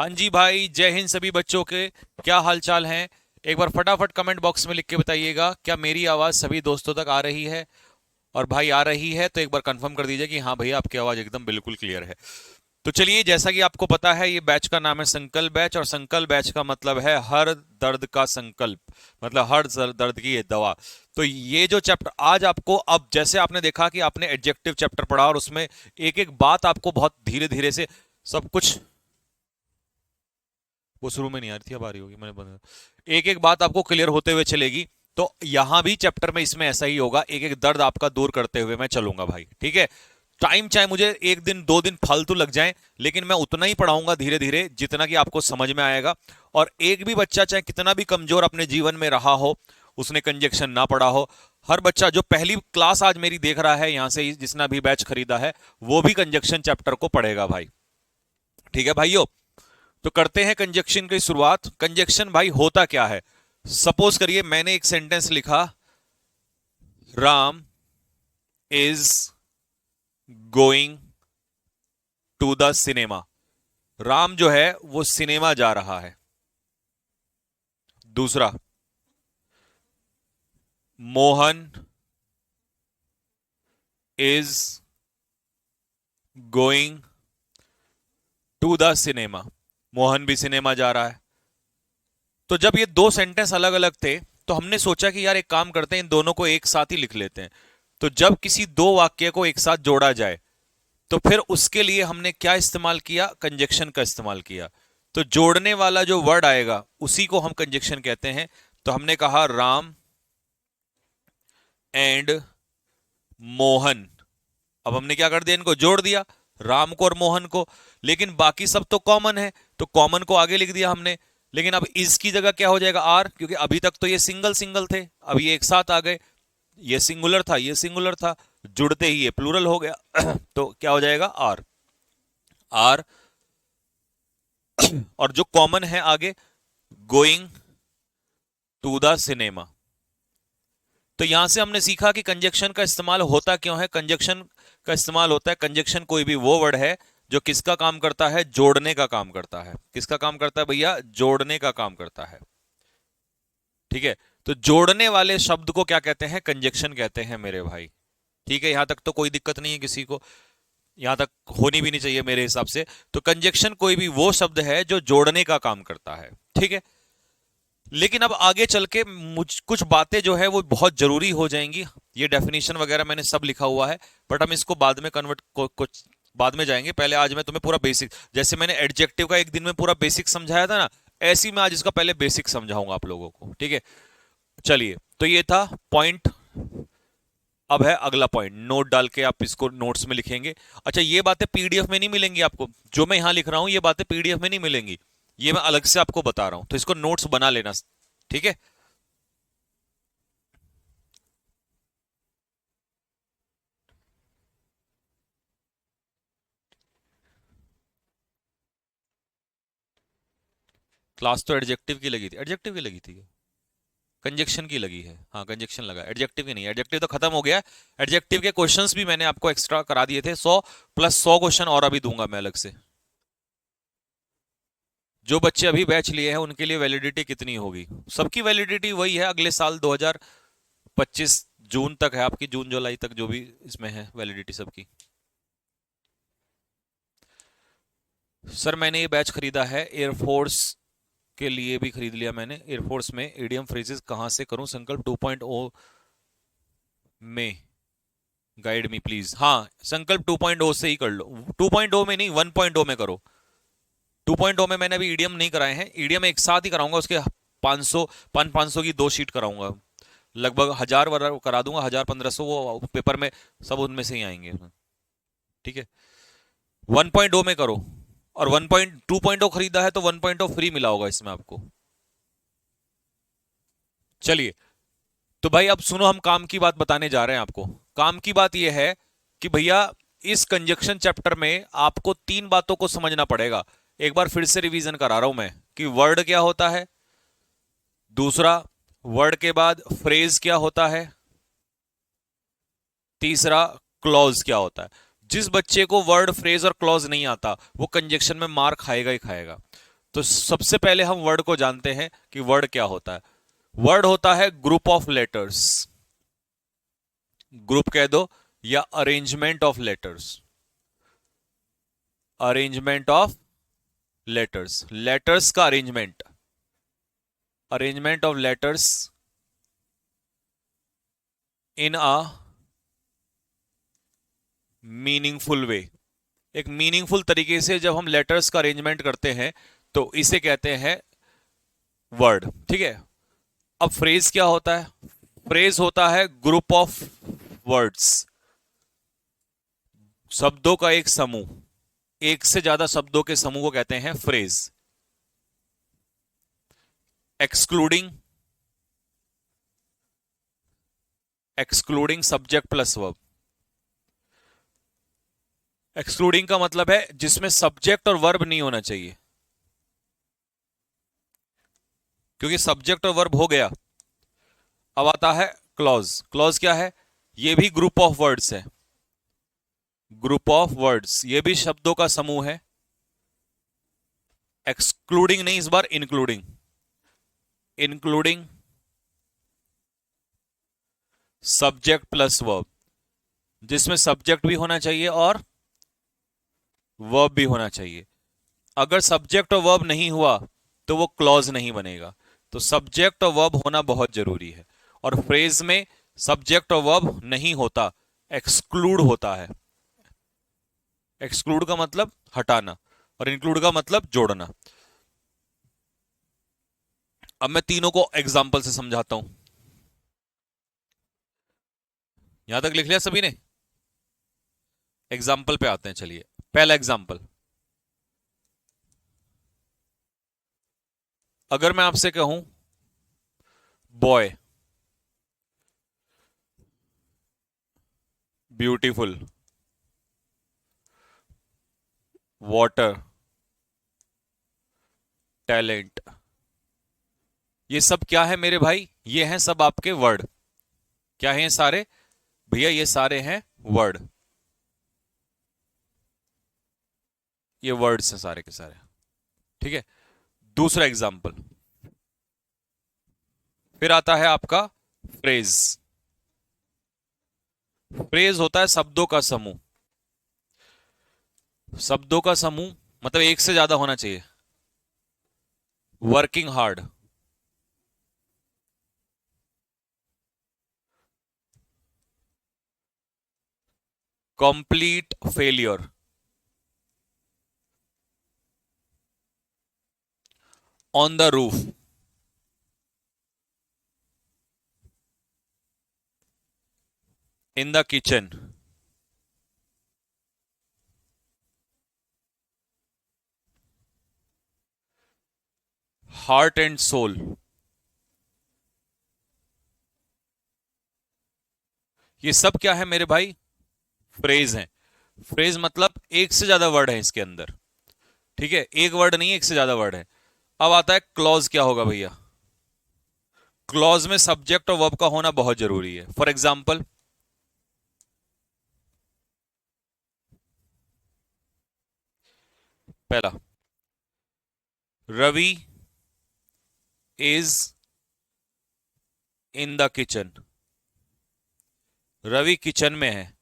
हाँ जी भाई, जय हिंद सभी बच्चों के। क्या हाल चाल हैं? एक बार फटाफट कमेंट बॉक्स में लिख के बताइएगा, क्या मेरी आवाज़ सभी दोस्तों तक आ रही है? और भाई आ रही है तो एक बार कंफर्म कर दीजिए कि हाँ भैया आपकी आवाज़ एकदम बिल्कुल क्लियर है। तो चलिए, जैसा कि आपको पता है, ये बैच का नाम है संकल्प बैच, और संकल्प बैच का मतलब है हर दर्द का संकल्प, मतलब हर दर्द की ये दवा। तो ये जो चैप्टर आज आपको, अब जैसे आपने देखा कि आपने एडजेक्टिव चैप्टर पढ़ा और उसमें एक एक बात आपको बहुत धीरे धीरे से सब कुछ, वो शुरू में नहीं आ रही थी, अब आ रही होगी, मैंने बंद एक एक बात आपको क्लियर होते हुए चलेगी। तो यहां भी चैप्टर में इसमें ऐसा ही होगा, एक एक दर्द आपका दूर करते हुए मैं चलूंगा भाई, ठीक है। टाइम चाहे मुझे एक दिन दो दिन फालतू लग जाए, लेकिन मैं उतना ही पढ़ाऊंगा धीरे धीरे जितना कि आपको समझ में आएगा। और एक भी बच्चा चाहे कितना भी कमजोर अपने जीवन में रहा हो, उसने कंजक्शन ना पढ़ा हो, हर बच्चा जो पहली क्लास आज मेरी देख रहा है यहां से जिसने अभी बैच खरीदा है, वो भी कंजक्शन चैप्टर को पढ़ेगा भाई, ठीक है भाइयों। तो करते हैं कंजक्शन की शुरुआत। कंजक्शन भाई होता क्या है? सपोज करिए मैंने एक सेंटेंस लिखा, Ram is going to the cinema. Ram जो है वो सिनेमा जा रहा है। दूसरा, Mohan is going to the cinema. Mohan भी सिनेमा जा रहा है। तो जब ये दो सेंटेंस अलग अलग थे, तो हमने सोचा कि यार एक काम करते हैं, इन दोनों को एक साथ ही लिख लेते हैं। तो जब किसी दो वाक्य को एक साथ जोड़ा जाए, तो फिर उसके लिए हमने क्या इस्तेमाल किया? कंजक्शन का इस्तेमाल किया। तो जोड़ने वाला जो वर्ड आएगा उसी को हम कंजक्शन कहते हैं। तो हमने कहा राम एंड मोहन। अब हमने क्या कर दिया? इनको जोड़ दिया, राम को और मोहन को। लेकिन बाकी सब तो कॉमन है, तो कॉमन को आगे लिख दिया हमने। लेकिन अब इसकी जगह क्या हो जाएगा? आर, क्योंकि अभी तक तो ये सिंगल सिंगल थे, अब ये एक साथ आ गए। ये सिंगुलर था, ये सिंगुलर था, जुड़ते ही ये प्लूरल हो गया। तो क्या हो जाएगा? आर। आर, और जो कॉमन है आगे, गोइंग टू द सिनेमा। तो यहां से हमने सीखा कि कंजक्शन का इस्तेमाल होता क्यों है। कंजक्शन का इस्तेमाल होता है, कंजक्शन कोई भी वो वर्ड है जो किसका काम करता है? जोड़ने का काम करता है। किसका काम करता है भैया? जोड़ने का काम करता है, ठीक है। तो जोड़ने वाले शब्द को क्या कहते हैं? कंजक्शन कहते हैं मेरे भाई, ठीक है। यहां तक तो कोई दिक्कत नहीं है किसी को, यहां तक होनी भी नहीं चाहिए मेरे हिसाब से। तो कंजक्शन कोई भी वो शब्द है जो जोड़ने का काम करता है, ठीक है। लेकिन अब आगे चल के मुझ कुछ बातें जो है वो बहुत जरूरी हो जाएंगी। ये डेफिनेशन वगैरह मैंने सब लिखा हुआ है, बट हम इसको बाद में कन्वर्ट कुछ बाद में जाएंगे। पहले आज मैं तुम्हें पूरा बेसिक, जैसे मैंने एडजेक्टिव का एक दिन में पूरा बेसिक समझाया था ना, ऐसे ही मैं आज इसका पहले बेसिक समझाऊंगा आप लोगों को, ठीक है। चलिए, तो ये था पॉइंट। अब है अगला पॉइंट, नोट डाल के आप इसको नोट्स में लिखेंगे। अच्छा, ये बातें पीडीएफ में नहीं मिलेंगी आपको, जो मैं यहां लिख रहा हूं ये बातें पीडीएफ में नहीं मिलेंगी, ये मैं अलग से आपको बता रहा हूं, तो इसको नोट्स बना लेना, ठीक है। क्लास तो एडजेक्टिव की लगी थी, एडजेक्टिव की लगी थी, कंजक्शन की लगी है। हाँ, कंजक्शन लगा, एडजेक्टिव की नहीं। एडजेक्टिव तो खत्म हो गया। एडजेक्टिव के क्वेश्चंस भी मैंने आपको एक्स्ट्रा करा दिए थे, 100 + 100 क्वेश्चन और अभी दूंगा मैं अलग से। जो बच्चे अभी बैच लिए हैं उनके लिए वैलिडिटी कितनी होगी? सबकी वैलिडिटी वही है, अगले साल 2025 जून तक है आपकी, जून जुलाई तक जो भी इसमें है वैलिडिटी सबकी। सर मैंने ये बैच खरीदा है, एयरफोर्स के लिए भी खरीद लिया मैंने। एयरफोर्स में ईडीएम फ्रेजेस कहाँ से करूं? संकल्प 2.0 में गाइड मी प्लीज। हाँ, संकल्प 2.0 से ही कर लो, 2.0 में नहीं, 1.0 में करो। 2.0 में मैंने अभी ईडीएम नहीं कराए हैं, ईडीएम एक साथ ही कराऊंगा, उसके 500 500 की 2 शीट कराऊंगा, लगभग 1000 करा दूंगा, 1000 1500 वो पेपर में सब उनमें से ही आएंगे, ठीक है। 1.0 में करो, और 2.0 खरीदा है तो 1.0 फ्री मिला होगा इसमें आपको। चलिए, तो भाई अब सुनो, हम काम की बात बताने जा रहे हैं आपको। काम की बात यह है कि भैया इस कंजक्शन चैप्टर में आपको 3 बातों को समझना पड़ेगा। एक बार फिर से रिवीजन करा रहा हूं मैं कि वर्ड क्या होता है, दूसरा वर्ड के बाद फ्रेज क्या होता है, तीसरा क्लॉज क्या होता है। जिस बच्चे को वर्ड फ्रेज और क्लॉज नहीं आता वो कंजक्शन में मार खाएगा ही खाएगा। तो सबसे पहले हम वर्ड को जानते हैं कि वर्ड क्या होता है। वर्ड होता है ग्रुप ऑफ लेटर्स, ग्रुप कह दो या arrangement of letters, arrangement of letters, letters का arrangement, arrangement of letters in a meaningful way. एक मीनिंगफुल तरीके से जब हम लेटर्स का अरेंजमेंट करते हैं तो इसे कहते हैं वर्ड। ठीक है, अब फ्रेज क्या होता है? फ्रेज होता है ग्रुप ऑफ वर्ड्स, शब्दों का एक समूह, एक से ज्यादा शब्दों के समूह को कहते हैं phrase. Excluding, excluding subject plus verb. Excluding का मतलब है जिसमें सब्जेक्ट और वर्ब नहीं होना चाहिए, क्योंकि सब्जेक्ट और वर्ब हो गया। अब आता है क्लॉज। क्लॉज क्या है? ये भी ग्रुप ऑफ वर्ड्स है, ग्रुप ऑफ वर्ड्स, ये भी शब्दों का समूह है। एक्सक्लूडिंग नहीं, इस बार including, including subject plus verb, जिसमें सब्जेक्ट भी होना चाहिए और वर्ब भी होना चाहिए। अगर सब्जेक्ट और वर्ब नहीं हुआ तो वो क्लॉज नहीं बनेगा। तो सब्जेक्ट और वर्ब होना बहुत जरूरी है, और फ्रेज में सब्जेक्ट और वर्ब नहीं होता, एक्सक्लूड होता है। एक्सक्लूड का मतलब हटाना और इंक्लूड का मतलब जोड़ना। अब मैं तीनों को एग्जाम्पल से समझाता हूं। यहां तक लिख लिया सभी ने? एग्जाम्पल पे आते हैं, चलिए। पहला एग्जाम्पल, अगर मैं आपसे कहूं बॉय, ब्यूटीफुल, वाटर, टैलेंट, ये सब क्या है मेरे भाई? ये हैं सब आपके वर्ड। क्या है ये सारे? भैया ये सारे हैं वर्ड, ये वर्ड्स हैं सारे के सारे। ठीक है, दूसरा एग्जाम्पल, फिर आता है आपका फ्रेज। फ्रेज होता है शब्दों का समूह, शब्दों का समूह मतलब एक से ज्यादा होना चाहिए। Working hard, complete failure, on the roof, in the kitchen, heart and soul. ये सब क्या है मेरे भाई? फ्रेज हैं। फ्रेज मतलब एक से ज्यादा वर्ड है इसके अंदर। ठीक है, एक वर्ड नहीं, एक से ज्यादा वर्ड है। अब आता है क्लॉज। क्या होगा भैया? क्लॉज में सब्जेक्ट और वर्ब का होना बहुत जरूरी है। फॉर एग्जाम्पल, पहला, Ravi is in the kitchen, Ravi kitchen में है।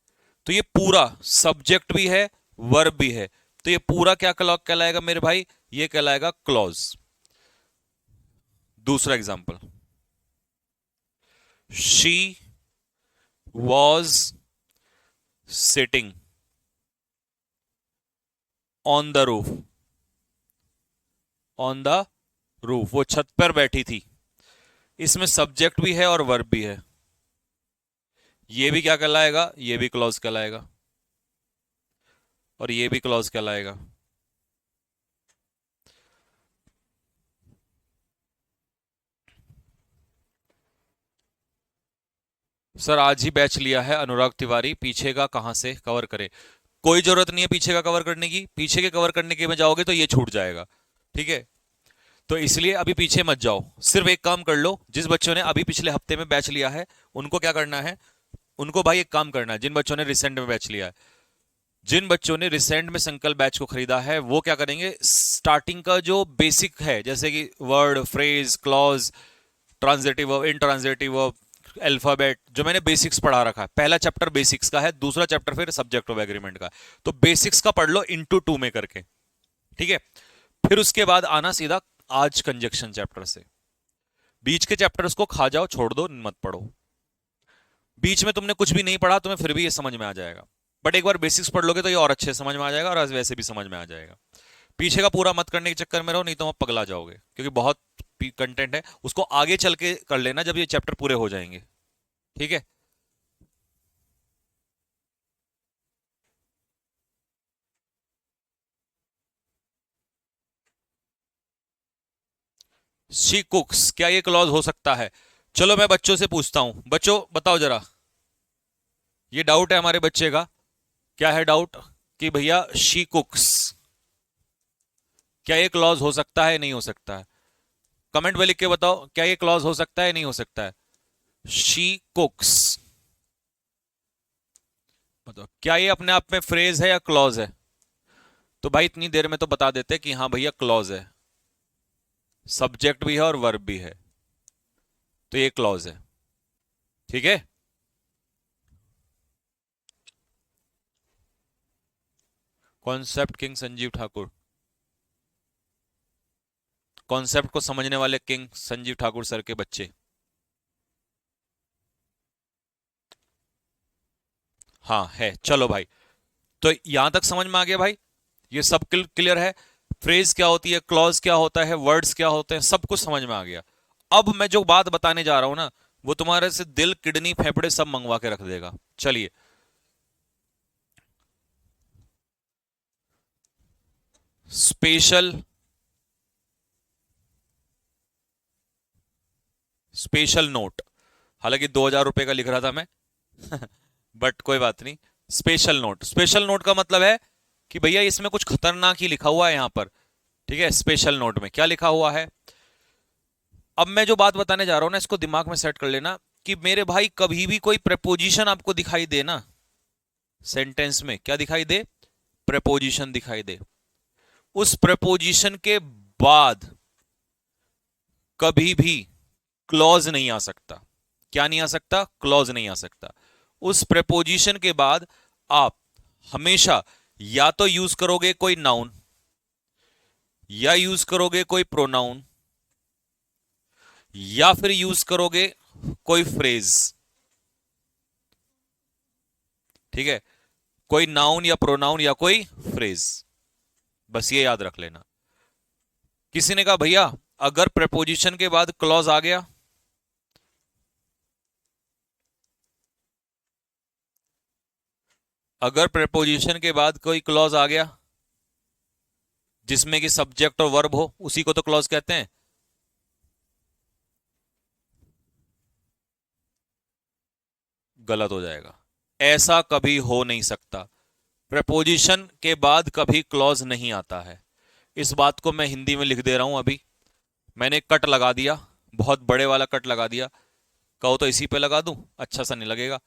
तो ये पूरा सब्जेक्ट भी है, वर्ब भी है, तो ये पूरा क्या कहलाएगा मेरे भाई? ये कहलाएगा क्लॉज। दूसरा example, she was sitting on the roof, on the roof, वो छत पर बैठी थी। इसमें सब्जेक्ट भी है और वर्ब भी है। ये भी क्या कहलाएगा? ये भी क्लॉज कहलाएगा, और ये भी क्लॉज कहलाएगा। सर आज ही बैच लिया है अनुराग तिवारी, पीछे का कहां से कवर करें? कोई जरूरत नहीं है पीछे का कवर करने की। पीछे के कवर करने के में जाओगे तो ये छूट जाएगा। ठीक है, तो इसलिए अभी पीछे मत जाओ। सिर्फ एक काम कर लो, जिस बच्चों ने अभी पिछले हफ्ते में बैच लिया है उनको क्या करना है? उनको भाई एक काम करना है, जिन बच्चों ने रिसेंट में बैच लिया है, जिन बच्चों ने रिसेंट में संकल्प बैच को खरीदा है वो क्या करेंगे, स्टार्टिंग का जो बेसिक है जैसे कि word, phrase, clause, transitive verb, intransitive verb, alphabet, जो मैंने बेसिक्स पढ़ा रखा है, पहला चैप्टर बेसिक्स का है, दूसरा चैप्टर फिर सब्जेक्ट ऑफ एग्रीमेंट का, तो बेसिक्स का पढ़ लो इनटू 2 में करके, ठीक है। फिर उसके बाद आना सीधा आज कंजक्शन चैप्टर से। बीच के चैप्टर्स को खा जाओ, छोड़ दो, मत पढ़ो। बीच में तुमने कुछ भी नहीं पढ़ा, तुम्हें फिर भी ये समझ में आ जाएगा, बट एक बार बेसिक्स पढ़ लोगे तो ये और अच्छे समझ में आ जाएगा, और आज वैसे भी समझ में आ जाएगा। पीछे का पूरा मत करने के चक्कर में रहो, नहीं तो आप पगला जाओगे, क्योंकि बहुत कंटेंट है, उसको आगे चल के कर लेना जब ये चैप्टर पूरे हो जाएंगे, ठीक है। शी कुक्स, क्या ये क्लॉज हो सकता है? चलो मैं बच्चों से पूछता हूं, बच्चों बताओ जरा, ये डाउट है हमारे बच्चे का, क्या है डाउट कि भैया शी कुक्स, क्या ये क्लॉज हो सकता है नहीं हो सकता है? कमेंट में लिख के बताओ, क्या ये क्लॉज हो सकता है नहीं हो सकता है? शी कुक्स, बताओ क्या ये अपने आप में फ्रेज है या क्लॉज है? तो भाई इतनी देर में तो बता देते कि हाँ भैया क्लॉज है, सब्जेक्ट भी है और वर्ब भी है, तो ये क्लॉज है, ठीक है। Concept king Sanjeev Thakur, concept को समझने वाले किंग संजीव ठाकुर सर के बच्चे, हाँ है, चलो भाई। तो यहां तक समझ में आ गया भाई, ये सब क्लियर है, फ्रेज क्या होती है, क्लॉज क्या होता है, वर्ड्स क्या होते हैं, सब कुछ समझ में आ गया। अब मैं जो बात बताने जा रहा हूं ना, वो तुम्हारे से दिल, किडनी, फेफड़े सब मंगवा के रख देगा। चलिए, स्पेशल, स्पेशल नोट, हालांकि 2,000 रुपए का लिख रहा था मैं बट कोई बात नहीं। स्पेशल नोट, स्पेशल नोट का मतलब है कि भैया इसमें कुछ खतरनाक ही लिखा हुआ है यहां पर, ठीक है। स्पेशल नोट में क्या लिखा हुआ है, अब मैं जो बात बताने जा रहा हूं ना, इसको दिमाग में सेट कर लेना कि मेरे भाई कभी भी कोई प्रेपोजिशन आपको दिखाई दे ना सेंटेंस में, क्या दिखाई दे, प्रेपोजिशन दिखाई दे, उस प्रेपोजिशन के बाद कभी भी क्लॉज नहीं आ सकता। क्या नहीं आ सकता? क्लॉज नहीं आ सकता। उस प्रेपोजिशन के बाद आप हमेशा या तो यूज करोगे कोई नाउन, या यूज करोगे कोई प्रोनाउन, या फिर यूज करोगे कोई फ्रेज, ठीक है। कोई नाउन या प्रोनाउन या कोई फ्रेज, बस ये याद रख लेना। किसी ने कहा भैया अगर प्रेपोजिशन के बाद क्लॉज आ गया, अगर प्रेपोजिशन के बाद कोई क्लॉज आ गया जिसमें कि सब्जेक्ट और वर्ब हो, उसी को तो क्लॉज कहते हैं। गलत हो जाएगा, ऐसा कभी हो नहीं सकता। प्रेपोजिशन के बाद कभी क्लॉज नहीं आता है। इस बात को मैं हिंदी में लिख दे रहा हूं अभी, मैंने कट लगा दिया, बहुत बड़े वाला कट लगा दिया। कहो तो इसी पे लगा दूं, अच्छा सा नहीं लगेगा,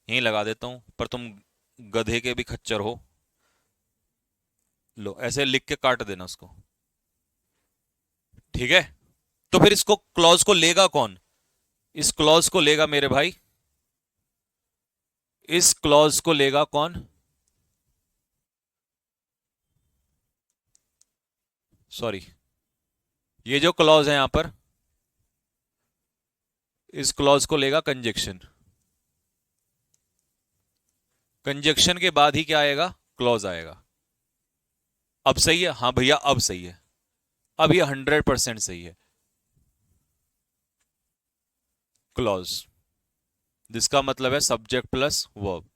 यहीं लगा देता हूं, पर तुम गधे के भी खच्चर हो, लो ऐसे लिख के काट देना उसको, ठीक है। तो फिर इसको क्लॉज को लेगा कौन? इस क्लॉज को लेगा मेरे भाई, इस क्लॉज को लेगा कौन? सॉरी, ये जो क्लॉज है यहां पर, इस क्लॉज को लेगा कंजक्शन। कंजक्शन के बाद ही क्या आएगा? क्लॉज आएगा। अब सही है? हाँ भैया अब सही है, अब ये 100% सही है। क्लॉज जिसका मतलब है सब्जेक्ट प्लस वर्ब,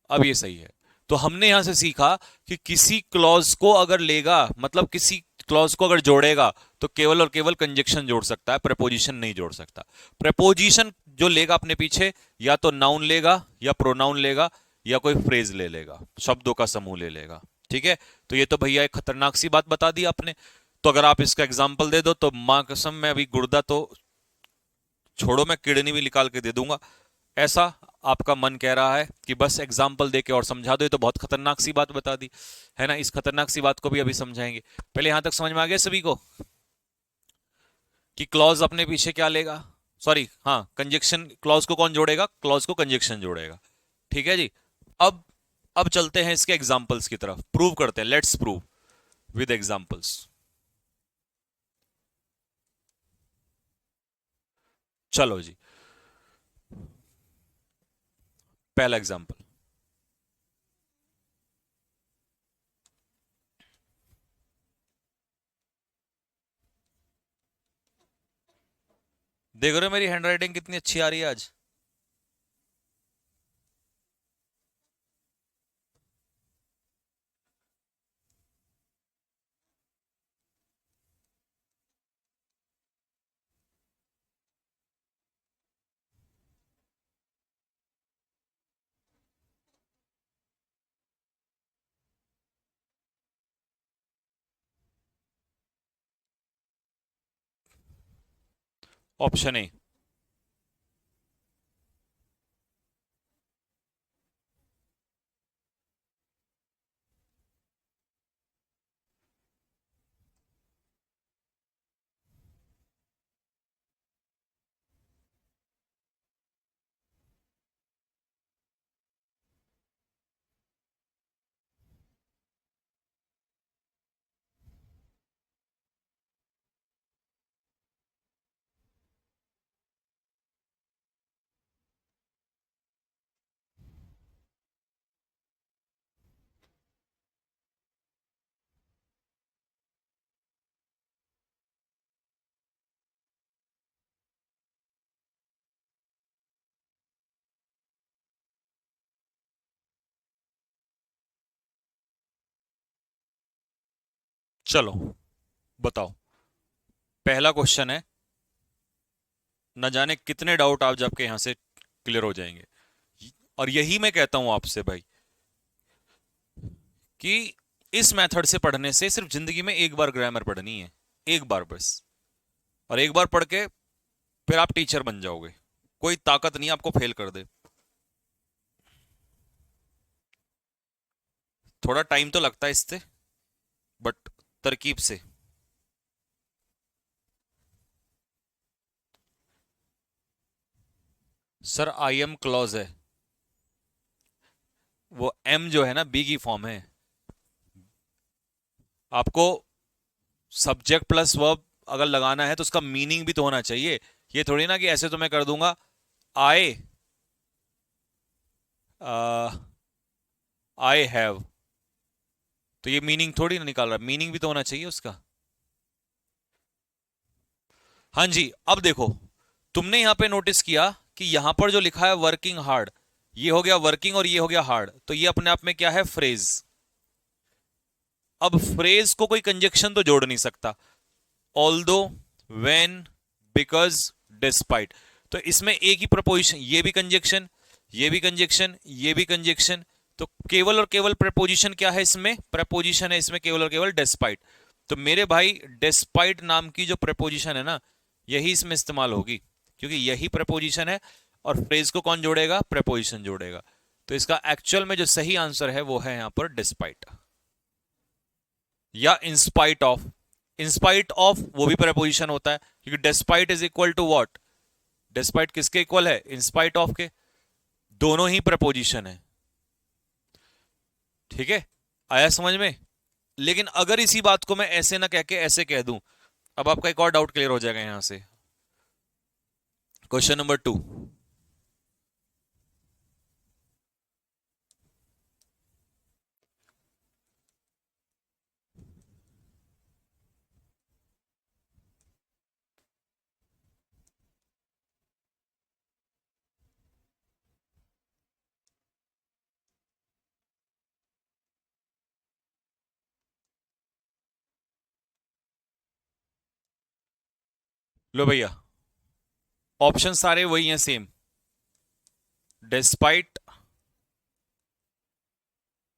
अब ये सही है। तो हमने यहां से सीखा कि किसी क्लॉज को अगर लेगा, मतलब किसी क्लॉज को अगर जोड़ेगा, तो केवल और केवल कंजक्शन जोड़ सकता है, प्रेपोजिशन नहीं जोड़ सकता। प्रेपोजिशन जो लेगा अपने पीछे, या तो नाउन लेगा, या प्रोनाउन लेगा, या कोई फ्रेज ले लेगा, शब्दों का समूह ले लेगा, ठीक है। तो ये तो भैया एक खतरनाक सी बात बता दी आपने। तो अगर आप इसका एग्जाम्पल दे दो तो मां कसम, मैं अभी गुर्दा तो छोड़ो, मैं किडनी भी निकाल के दे दूंगा। ऐसा आपका मन कह रहा है कि बस एग्जाम्पल देके और समझा दो, ये तो बहुत खतरनाक सी बात बता दी है ना। इस खतरनाक सी बात को भी अभी समझाएंगे। पहले यहां तक समझ में आ गया सभी को कि क्लॉज अपने पीछे क्या लेगा? सॉरी, हाँ, कंजक्शन क्लॉज को कौन जोड़ेगा? क्लॉज को कंजक्शन जोड़ेगा। ठीक है जी। अब अब चलते हैं इसके एग्जाम्पल्स की तरफ, प्रूव करते हैं। Let's prove with examples. चलो जी, पहला एग्जाम्पल। देख रहे हो मेरी हैंडराइटिंग कितनी अच्छी आ रही है आज? Option A. चलो बताओ, पहला क्वेश्चन है, न जाने कितने डाउट आप जब के यहां से क्लियर हो जाएंगे। और यही मैं कहता हूं आपसे भाई कि इस मेथड से पढ़ने से सिर्फ जिंदगी में एक बार ग्रामर पढ़नी है, एक बार बस। और एक बार पढ़ के फिर आप टीचर बन जाओगे, कोई ताकत नहीं आपको फेल कर दे। थोड़ा टाइम तो लगता है इससे, बट तरकीब से। सर आई एम क्लॉज है, वो एम जो है ना बी की फॉर्म है। आपको सब्जेक्ट प्लस वर्ब अगर लगाना है तो उसका मीनिंग भी तो होना चाहिए। ये थोड़ी ना कि ऐसे तो मैं कर दूंगा आई आई हैव, तो ये मीनिंग थोड़ी ना निकाल रहा, मीनिंग भी तो होना चाहिए उसका। हाँ जी, अब देखो, तुमने यहां पे नोटिस किया कि यहां पर जो लिखा है वर्किंग हार्ड, ये हो गया वर्किंग और ये हो गया हार्ड, तो ये अपने आप में क्या है? फ्रेज। अब फ्रेज को कोई कंजक्शन तो जोड़ नहीं सकता। ऑल्दो, व्हेन, बिकॉज, डिस्पाइट, तो इसमें एक ही प्रपोजिशन, ये भी कंजक्शन, ये भी कंजक्शन, ये भी कंजक्शन। तो केवल और केवल प्रपोजिशन क्या है इसमें? प्रपोजिशन है इसमें केवल और केवल डिस्पाइट। तो मेरे भाई डिस्पाइट नाम की जो प्रपोजिशन है ना, यही इसमें इस्तेमाल होगी, क्योंकि यही प्रपोजिशन है। और फ्रेज को कौन जोड़ेगा? प्रपोजिशन जोड़ेगा। तो इसका एक्चुअल में जो सही आंसर है वो है यहां पर डिस्पाइट, या इंस्पाइट ऑफ। इंस्पाइट ऑफ वो भी प्रपोजिशन होता है, क्योंकि despite is equal to what? Despite किसके इक्वल है? इंस्पाइट ऑफ के। दोनों ही प्रपोजिशन है। ठीक है, आया समझ में? लेकिन अगर इसी बात को मैं ऐसे ना कह के ऐसे कह दूं, अब आपका एक और डाउट क्लियर हो जाएगा यहां से। Question number 2। लो भैया, ऑप्शन सारे वही हैं, सेम। डिस्पाइट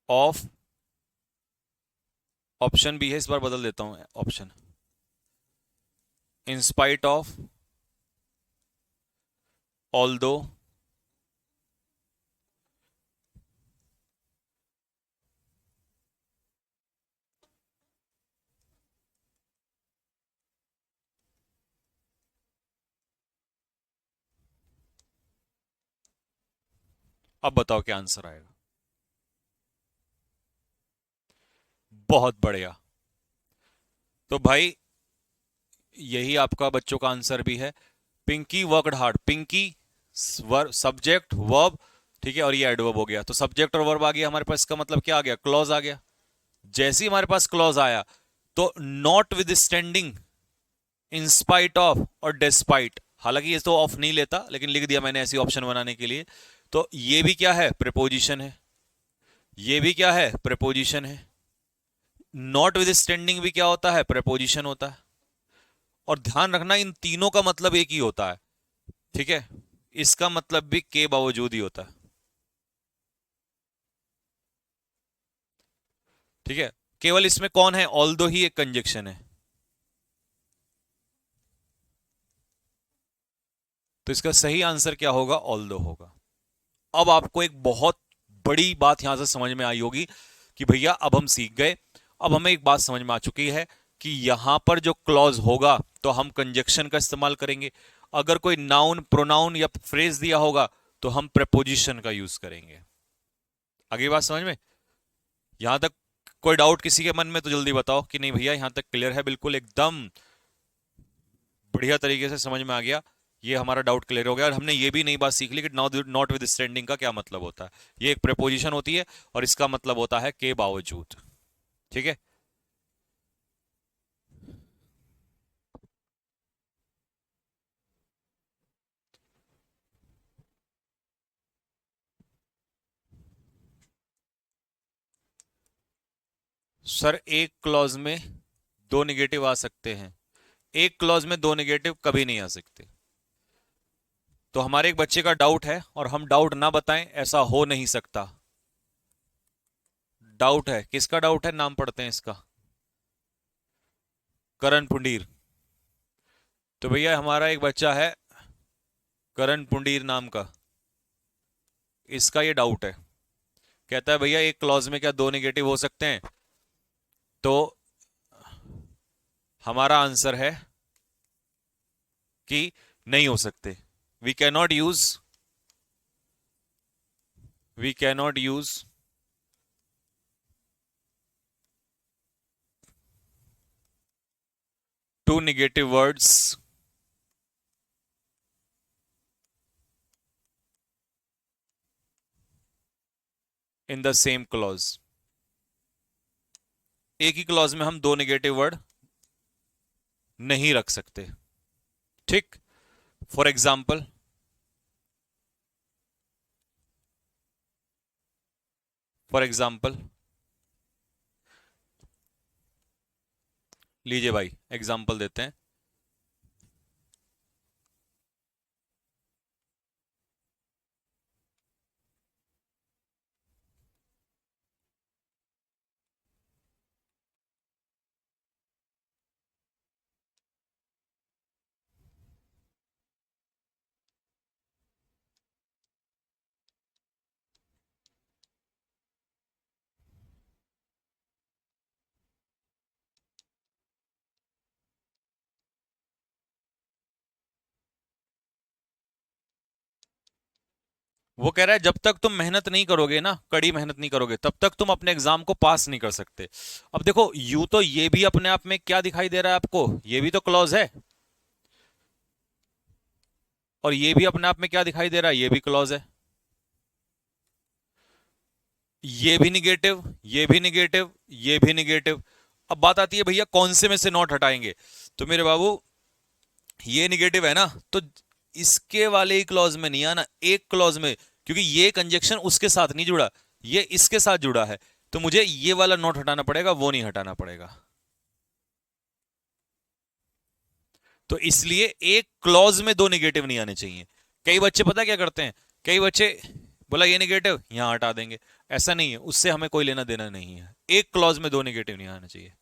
ऑफ, ऑप्शन भी है, इस बार बदल देता हूं ऑप्शन। इंस्पाइट ऑफ, ऑल्दो, अब बताओ क्या आंसर आएगा। बहुत बढ़िया। तो भाई यही आपका बच्चों का आंसर भी है। Pinky worked hard. Pinky subject verb, ठीक है, और ये एडवर्ब हो गया। तो सब्जेक्ट और वर्ब आ गया हमारे पास, इसका मतलब क्या आ गया, क्लॉज आ गया। जैसे ही हमारे पास क्लॉज आया तो not with standing, in spite of और डिस्पाइट, हालांकि ये तो ऑफ नहीं लेता लेकिन लिख दिया मैंने ऐसी ऑप्शन बनाने के लिए। तो ये भी क्या है, प्रेपोजिशन है। ये भी क्या है, प्रेपोजिशन है। नॉट विद स्टैंडिंग भी क्या होता है, प्रेपोजिशन होता है। और ध्यान रखना इन तीनों का मतलब एक ही होता है, ठीक है। इसका मतलब भी के बावजूद ही होता है, ठीक है। केवल इसमें कौन है, ऑल्दो ही एक कंजक्शन है। तो इसका सही आंसर क्या होगा, ऑल्दो होगा। अब आपको एक बहुत बड़ी बात यहां से समझ में आई होगी कि भैया अब हम सीख गए। अब हमें एक बात समझ में आ चुकी है कि यहां पर जो क्लॉज होगा तो हम कंजक्शन का इस्तेमाल करेंगे। अगर कोई नाउन, प्रोनाउन या फ्रेज दिया होगा तो हम प्रेपोजिशन का यूज करेंगे। आगे बात समझ में, यहां तक कोई डाउट किसी के मन में तो जल्दी बताओ कि नहीं भैया यहां तक क्लियर है, बिल्कुल एकदम बढ़िया तरीके से समझ में आ गया। ये हमारा डाउट क्लियर हो गया। और हमने ये भी नई बात सीख ली कि नॉट विद स्टैंडिंग का क्या मतलब होता है। ये एक प्रेपोजिशन होती है और इसका मतलब होता है के बावजूद, ठीक है। सर एक क्लॉज में दो निगेटिव आ सकते हैं, एक क्लॉज में दो निगेटिव कभी नहीं आ सकते। तो हमारे एक बच्चे का डाउट है और हम डाउट ना बताएं ऐसा हो नहीं सकता। डाउट है, किसका डाउट है, नाम पढ़ते हैं इसका, करण पुंडीर। तो भैया हमारा एक बच्चा है करण पुंडीर नाम का, इसका ये डाउट है। कहता है भैया एक क्लॉज में क्या दो निगेटिव हो सकते हैं। तो हमारा आंसर है कि नहीं हो सकते। We cannot use, we cannot use two negative words in the same clause. एक ही क्लॉज में हम दो निगेटिव वर्ड नहीं रख सकते, ठीक। फॉर एग्जाम्पल, फॉर एग्जाम्पल लीजिए भाई एग्जाम्पल देते हैं। वो कह रहा है जब तक तुम मेहनत नहीं करोगे ना, कड़ी मेहनत नहीं करोगे, तब तक तुम अपने एग्जाम को पास नहीं कर सकते। अब देखो यू तो ये भी अपने आप में क्या दिखाई दे रहा है आपको, ये भी तो क्लॉज है। और ये भी अपने आप में क्या दिखाई दे रहा है, ये भी क्लॉज है। ये भी निगेटिव, ये भी निगेटिव, ये भी निगेटिव। अब बात आती है भैया कौन से में से नॉट हटाएंगे। तो मेरे बाबू ये निगेटिव है ना, तो इसके वाले ही क्लॉज में नहीं आना, एक क्लॉज में, क्योंकि ये कंजक्शन उसके साथ नहीं जुड़ा, ये इसके साथ जुड़ा है। तो मुझे ये वाला नॉट हटाना पड़ेगा, वो नहीं हटाना पड़ेगा। तो इसलिए एक क्लॉज में दो निगेटिव नहीं आने चाहिए। कई बच्चे पता क्या करते हैं, कई बच्चे बोला ये निगेटिव यहां हटा देंगे। ऐसा नहीं है, उससे हमें कोई लेना देना नहीं है। एक क्लॉज में दो निगेटिव नहीं आना चाहिए।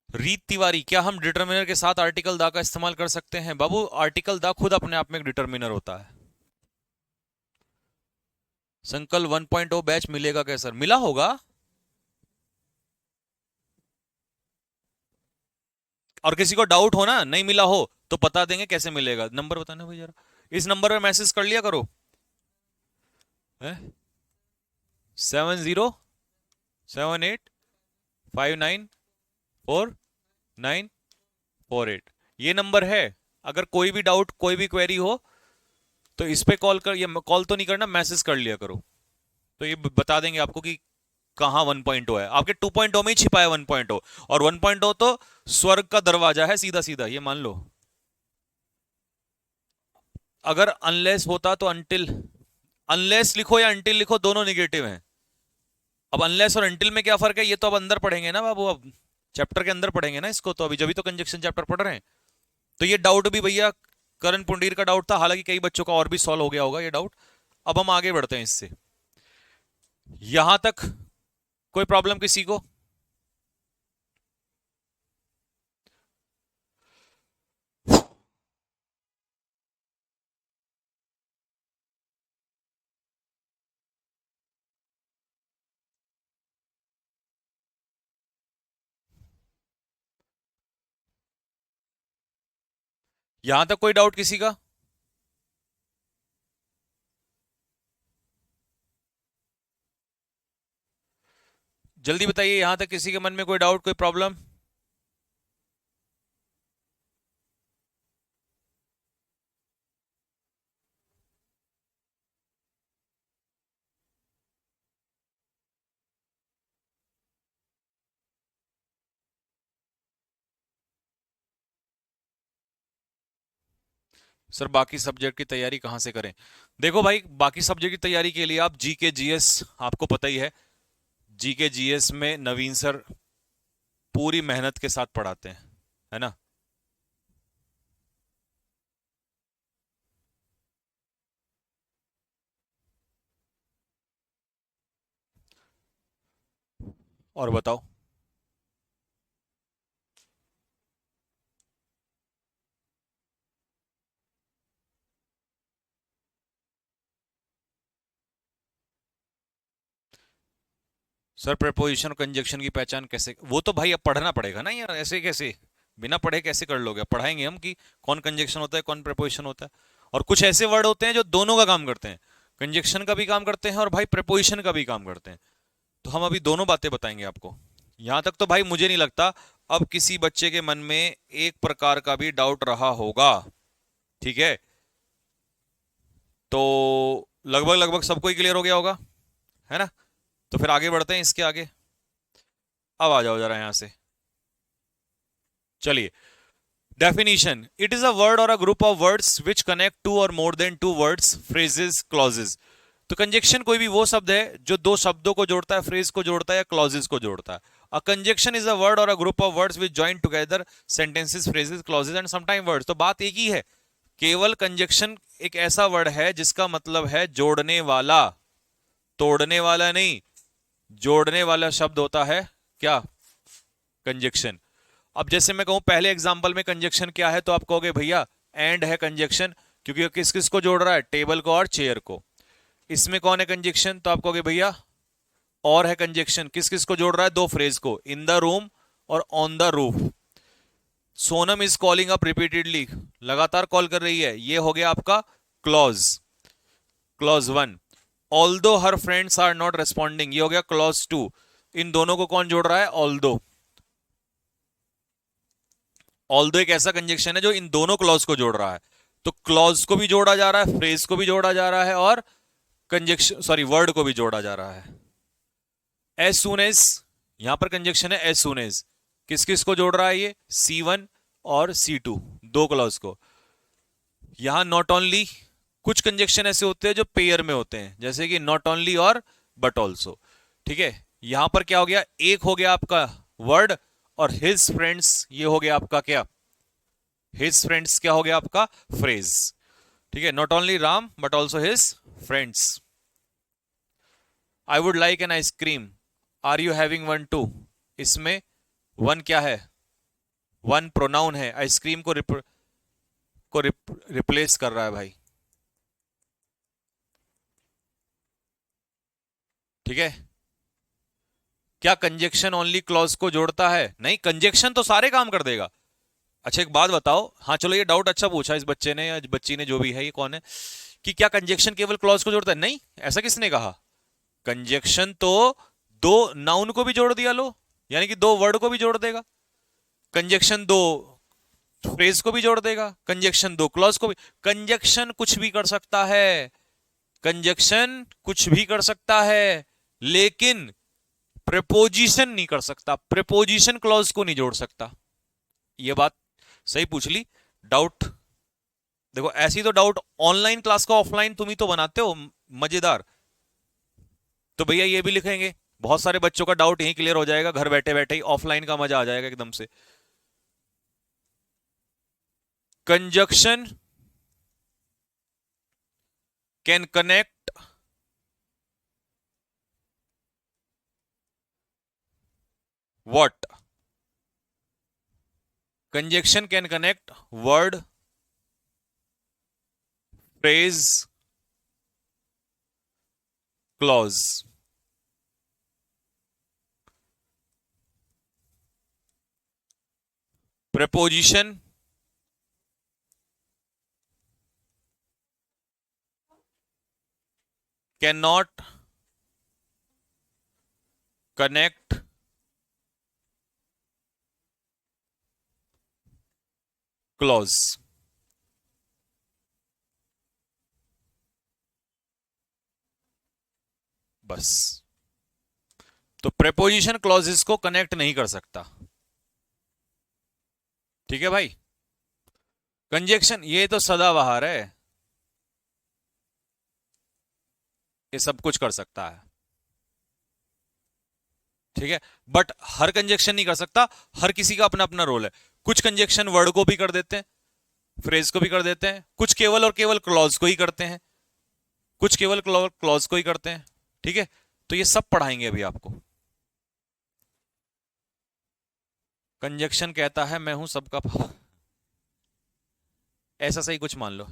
रीत तिवारी, क्या हम डिटर्मिनर के साथ आर्टिकल दा का इस्तेमाल कर सकते हैं। बाबू आर्टिकल दा खुद अपने आप में एक डिटर्मिनर होता है। संकल 1.0 बैच मिलेगा क्या सर, मिला होगा। और किसी को डाउट हो ना, नहीं मिला हो तो बता देंगे कैसे मिलेगा। नंबर बताना भाई जरा, इस नंबर पे मैसेज कर लिया करो, है 7078594948, ये नंबर है। अगर कोई भी डाउट कोई भी क्वेरी हो तो इस पे कॉल कर, ये कॉल तो नहीं करना, मैसेज कर लिया करो, तो ये बता देंगे आपको कि कहाँ 1.0 है। आपके 2.0 में ही छिपा है 1.0, और 1.0 तो स्वर्ग का दरवाजा है सीधा सीधा, ये मान लो। अगर अनलेस होता तो अनटिल, अनलेस लिखो या अनटिल लिखो दोनों निगेटिव हैं। अब अनलेस और अनटिल में क्या फर्क है, ये तो अब अंदर पढ़ेंगे ना बाबू, अब चैप्टर के अंदर पढ़ेंगे ना इसको, तो अभी जब भी तो कंजक्शन चैप्टर पढ़ रहे हैं। तो ये डाउट भी भैया करण पुंडीर का डाउट था, हालांकि कई बच्चों का और भी सॉल्व हो गया होगा ये डाउट। अब हम आगे बढ़ते हैं इससे, यहां तक कोई प्रॉब्लम किसी को? यहां तक कोई डाउट किसी का? जल्दी बताइए, यहां तक किसी के मन में कोई डाउट कोई प्रॉब्लम? सर बाकी सब्जेक्ट की तैयारी कहाँ से करें? देखो भाई, बाकी सब्जेक्ट की तैयारी के लिए आप जीके जीएस, आपको पता ही है, जीके जीएस में नवीन सर पूरी मेहनत के साथ पढ़ाते हैं, है ना। और बताओ। सर प्रपोजिशन और कंजक्शन की पहचान कैसे, वो तो भाई अब पढ़ना पड़ेगा ना यार, ऐसे कैसे, बिना पढ़े कैसे कर लोगे? अब पढ़ाएंगे हम कि कौन कंजक्शन होता है कौन प्रपोजिशन होता है। और कुछ ऐसे वर्ड होते हैं जो दोनों का काम करते हैं, कंजक्शन का भी काम करते हैं और भाई प्रपोजिशन का भी काम करते हैं। तो हम अभी दोनों बातें बताएंगे आपको। यहां तक तो भाई मुझे नहीं लगता अब किसी बच्चे के मन में एक प्रकार का भी डाउट रहा होगा, ठीक है। तो लगभग लगभग सबको ही क्लियर हो गया होगा, है ना। तो फिर आगे बढ़ते हैं इसके आगे। अब आ जाओ जरा यहां से, चलिए। Definition, it is a word or a group of words which connect two or more than two words, phrases, clauses. तो कंजक्शन कोई भी वो शब्द है जो दो शब्दों को जोड़ता है, फ्रेज को जोड़ता है या क्लॉजेस को जोड़ता है। अ conjunction is a word or a group of words which join together sentences, phrases, clauses and sometime words. तो बात एक ही है, केवल कंजक्शन एक ऐसा वर्ड है जिसका मतलब है जोड़ने वाला, तोड़ने वाला नहीं, जोड़ने वाला शब्द होता है क्या, कंजक्शन। अब जैसे मैं कहूं पहले एग्जांपल में कंजक्शन क्या है, तो आप कहोगे भैया एंड है कंजक्शन, क्योंकि वो किस किस को जोड़ रहा है, टेबल को और चेयर को। इसमें कौन है कंजक्शन, तो आप कहोगे भैया और है कंजक्शन, किस किस को जोड़ रहा है, दो फ्रेज को, इन द रूम और on the roof. Sonam is calling up repeatedly, लगातार कॉल कर रही है, ये हो गया आपका clause, clause one. Although her friends are not responding, ये हो गया क्लॉज टू। इन दोनों को कौन जोड़ रहा है, ऑल्दो। ऑल्दो एक ऐसा कंजक्शन है जो इन दोनों क्लॉज को जोड़ रहा है, तो क्लॉज को भी जोड़ा जा रहा है, फ्रेज को भी जोड़ा जा रहा है, और कंजक्शन सॉरी वर्ड को भी जोड़ा जा रहा है। एज सुन एज, यहां पर कंजक्शन है एज सुन एज, किस किस को जोड़ रहा है, ये C1 और C2, दो क्लॉज को। यहां नॉट ओनली, कुछ कंजक्शन ऐसे होते हैं जो पेयर में होते हैं, जैसे कि नॉट ओनली और बट ऑल्सो, ठीक है। यहां पर क्या हो गया, एक हो गया आपका वर्ड, और हिज फ्रेंड्स ये हो गया आपका क्या, हिज फ्रेंड्स क्या हो गया आपका, फ्रेज, ठीक है। Not only Ram but also his friends. I would like an ice cream, are you having one too, इसमें वन क्या है, वन प्रोनाउन है, आइसक्रीम को रिप्लेस कर रहा है भाई, ठीक है। क्या कंजक्शन ओनली क्लॉज को जोड़ता है, नहीं, कंजक्शन तो सारे काम कर देगा, अच्छा एक बात बताओ, हाँ चलो ये डाउट अच्छा पूछा इस बच्चे ने या बच्ची ने, जो भी है, ये कौन है, कि क्या कंजक्शन केवल क्लॉज को जोड़ता है? नहीं, ऐसा किसने कहा? कंजक्शन तो दो नाउन को भी जोड़ दिया लो, यानी कि दो वर्ड को भी जोड़ देगा। कंजक्शन दो फ्रेज को भी जोड़ देगा, कंजक्शन दो क्लॉज को भी। कंजक्शन कुछ भी कर सकता है, कंजक्शन कुछ भी कर सकता है, लेकिन प्रेपोजिशन नहीं कर सकता, प्रेपोजिशन क्लॉज को नहीं जोड़ सकता। ये बात सही पूछ ली। डाउट देखो, ऐसी तो डाउट ऑनलाइन क्लास का ऑफलाइन तुम ही तो बनाते हो मजेदार। तो भैया ये भी लिखेंगे, बहुत सारे बच्चों का डाउट यही क्लियर हो जाएगा, घर बैठे बैठे ही ऑफलाइन का मजा आ जाएगा एकदम से। Conjunction can connect what? Conjunction can connect word, phrase, clause. preposition cannot connect clause। बस, तो preposition clauses को कनेक्ट नहीं कर सकता। ठीक है भाई, कंजक्शन ये तो सदाबहार है, ये सब कुछ कर सकता है। ठीक है, बट हर कंजक्शन नहीं कर सकता, हर किसी का अपना अपना रोल है। कुछ कंजक्शन वर्ड को भी कर देते हैं, फ्रेज को भी कर देते हैं, कुछ केवल और केवल क्लॉज को ही करते हैं, कुछ केवल क्लॉज को ही करते हैं। ठीक है, तो ये सब पढ़ाएंगे अभी आपको। कंजक्शन कहता है मैं हूं सबका ऐसा सही कुछ मान लो।